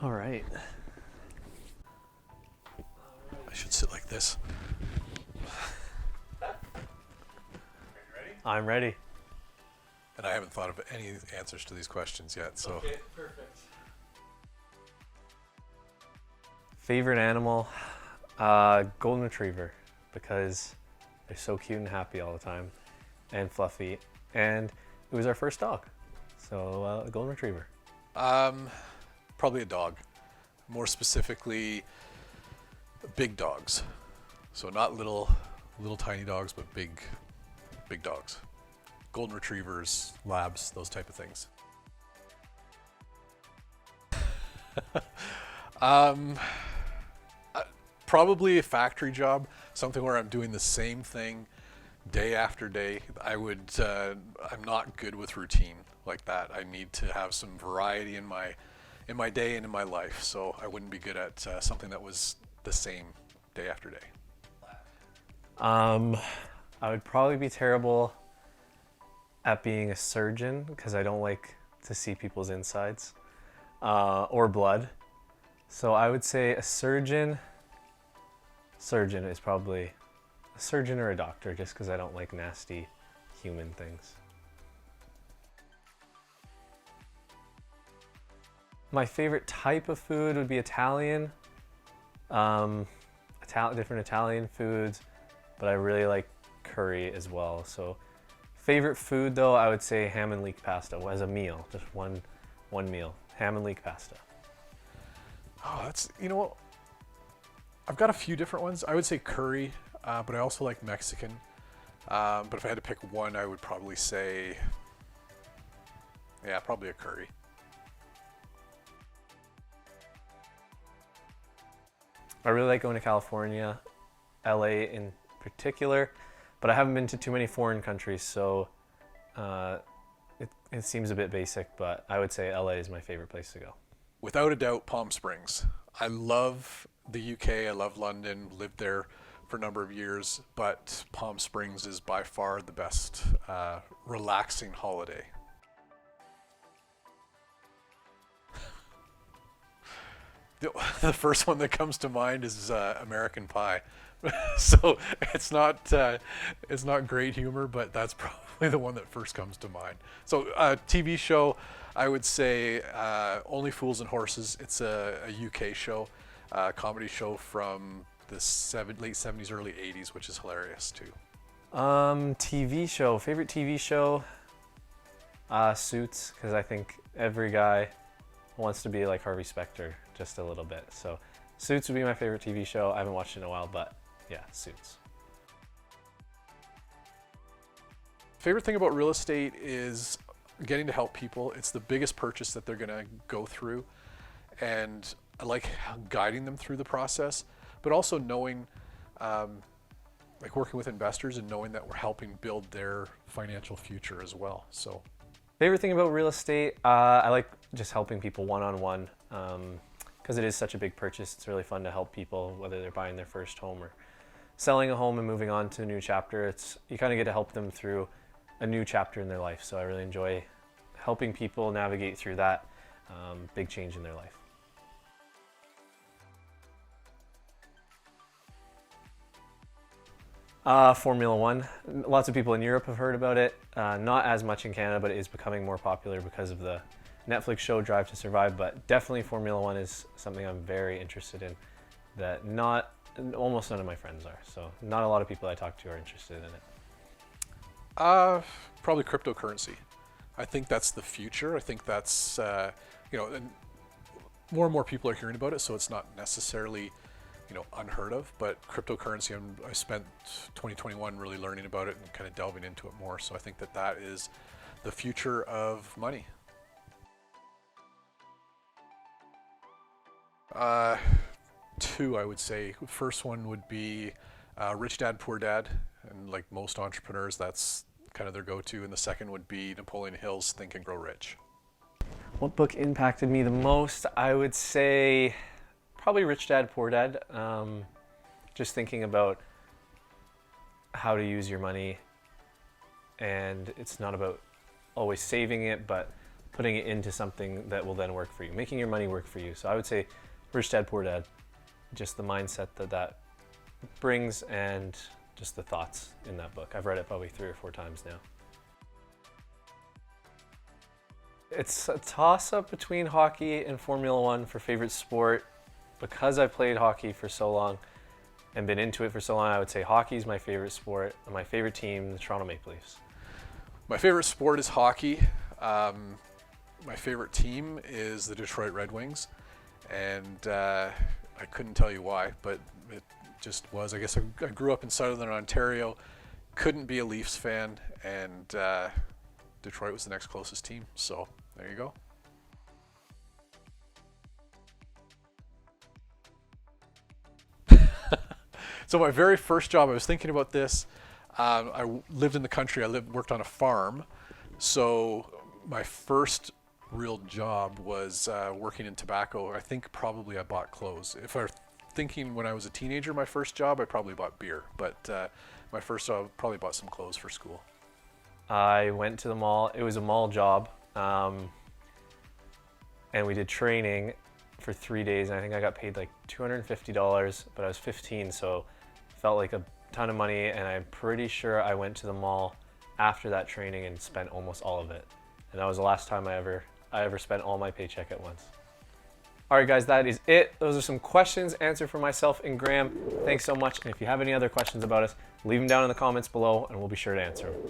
All right. I should sit like this. Are you ready? I'm ready. And I haven't thought of any answers to these questions yet, so. Okay, perfect. Favorite animal? Golden Retriever, because they're so cute and happy all the time and fluffy. And it was our first dog. So, Golden Retriever. Probably a dog. More specifically, big dogs. So not little tiny dogs, but big dogs. Golden Retrievers, Labs, those type of things. Probably a factory job, something where I'm doing the same thing day after day. I'm not good with routine like that. I need to have some variety in my day and in my life. So I wouldn't be good at something that was the same day after day. I would probably be terrible at being a surgeon because I don't like to see people's insides or blood. So I would say a surgeon is probably a surgeon or a doctor, just because I don't like nasty human things. My favorite type of food would be Italian, different Italian foods, but I really like curry as well. So favorite food though, I would say ham and leek pasta as a meal, just one meal, ham and leek pasta. Oh, that's, you know what? I've got a few different ones. I would say curry, but I also like Mexican. But if I had to pick one, I would probably say, yeah, probably a curry. I really like going to California, LA in particular, but I haven't been to too many foreign countries, so it seems a bit basic, but I would say LA is my favorite place to go. Without a doubt, Palm Springs. I love the UK, I love London, lived there for a number of years, but Palm Springs is by far the best relaxing holiday. The first one that comes to mind is American Pie. So it's not great humor, but that's probably the one that first comes to mind. So TV show, I would say Only Fools and Horses. It's a UK show, comedy show from the late 70s, early 80s, which is hilarious too. TV show, favorite TV show, Suits, because I think every guy wants to be like Harvey Specter just a little bit. So Suits would be my favorite TV show. I haven't watched it in a while, but yeah, Suits. Favorite thing about real estate is getting to help people. It's the biggest purchase that they're gonna go through, and I like guiding them through the process, but also knowing, like working with investors and knowing that we're helping build their financial future as well. So, favorite thing about real estate, I like just helping people one-on-one, because it is such a big purchase. It's really fun to help people, whether they're buying their first home or selling a home and moving on to a new chapter. You kind of get to help them through a new chapter in their life. So I really enjoy helping people navigate through that big change in their life. Formula One. Lots of people in Europe have heard about it. Not as much in Canada, but it is becoming more popular because of the Netflix show Drive to Survive. But definitely Formula One is something I'm very interested in that almost none of my friends are. So not a lot of people I talk to are interested in it. Probably cryptocurrency. I think that's the future. I think that's, and more and more people are hearing about it, so it's not necessarily, unheard of, but cryptocurrency, I spent 2021 really learning about it and kind of delving into it more. So I think that is the future of money. Two, I would say. First one would be Rich Dad, Poor Dad. And like most entrepreneurs, that's kind of their go-to. And the second would be Napoleon Hill's Think and Grow Rich. What book impacted me the most? I would say probably Rich Dad, Poor Dad. Just thinking about how to use your money, and it's not about always saving it, but putting it into something that will then work for you, making your money work for you. So I would say Rich Dad Poor Dad, just the mindset that brings and just the thoughts in that book. I've read it probably 3 or 4 times now. It's a toss-up between hockey and Formula One for favorite sport. Because I've played hockey for so long and been into it for so long, I would say hockey is my favorite sport, and my favorite team, the Toronto Maple Leafs. My favorite sport is hockey. My favorite team is the Detroit Red Wings, and I couldn't tell you why, but it just was. I guess I grew up in Southern Ontario, couldn't be a Leafs fan, and Detroit was the next closest team, so there you go. So my very first job, I was thinking about this. I lived in the country. Worked on a farm. So my first real job was working in tobacco. I think probably I bought clothes. If I were thinking when I was a teenager, my first job, I probably bought beer. But my first job, probably bought some clothes for school. I went to the mall. It was a mall job. And we did training for 3 days, and I think I got paid like $250, but I was 15, so it felt like a ton of money, and I'm pretty sure I went to the mall after that training and spent almost all of it. And that was the last time I ever spent all my paycheck at once. All right, guys, that is it. Those are some questions answered for myself and Graham. Thanks so much. And if you have any other questions about us, leave them down in the comments below, and we'll be sure to answer them.